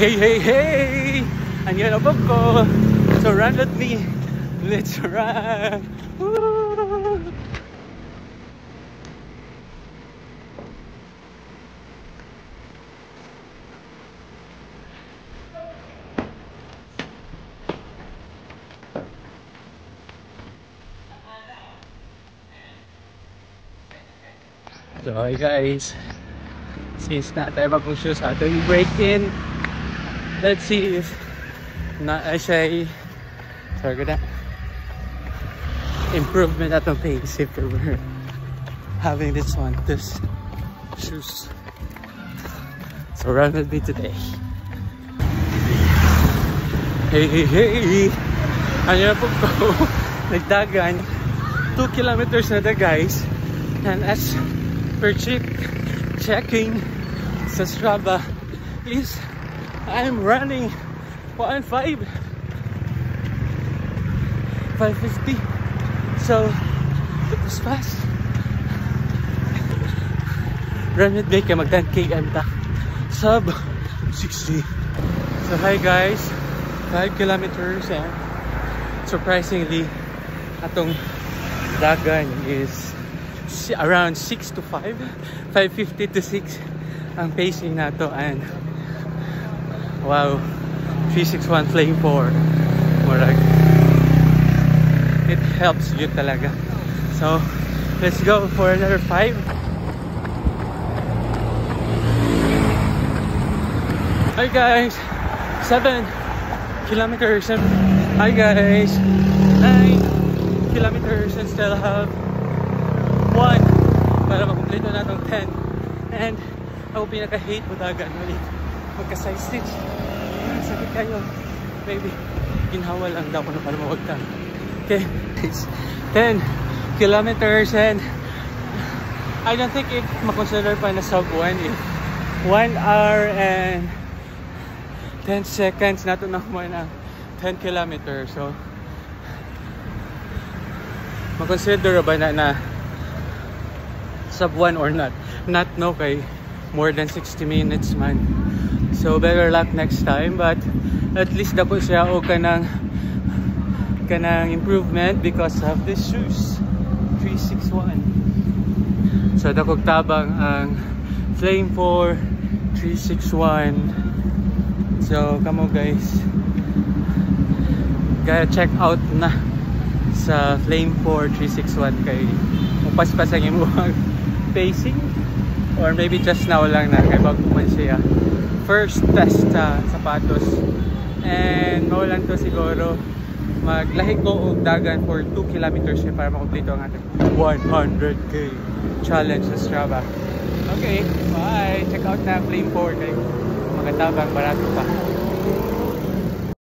Hey, hey, hey! Andyan na po ko. So run with me. Let's run! Woo! So hi guys, since na tayo bagong shoes ating break in, let's see if na siya improvement at the pace if we were having this shoes. So run with me today. Hey, hey, hey! Ano na po ko? Nagdagan 2 kilometers na guys, and as per checking sa Strava is I'm running 550. So it was fast. Run with me kaya mag 10 km ta sub 60. So hi guys, 5 kilometers, and surprisingly atong dagan is around 6 to 5, 550 to 6 ang pacing nato, and wow, 361 Flame 4 murag it helps you talaga. So let's go for another 5. Hi guys, 7 kilometers. Hi guys, 9 kilometers and still have 1 para makumpleto na itong 10. And ako pinaka-hate mo dagan ulit magka-side stitch. Sakit kayo, maybe ginhawa lang daw ko na para mawagtang. Okay, 10 kilometers, and I don't think if makonsider pa na sub 1 if 1 hour and 10 seconds nato na kumain ng 10 kilometers. So makonsider ba na sub 1 or not no kay more than 60 minutes man. So better luck next time, but at least dako siya o kanang improvement because of the shoes 361. So dako tabang ang Flame 4 361. So kamo guys, gotta check out na sa Flame 4 361 kay upaspas ang imong pacing, or maybe just now lang na kay bago man siya first test sa sapatos. And mo lang to siguro maglahi ko og dagan for 2 kilometers para makumpleto ang ating 100k challenge sa Strava. Okay, bye! Check out na Flame 4 kay magatabang barato pa.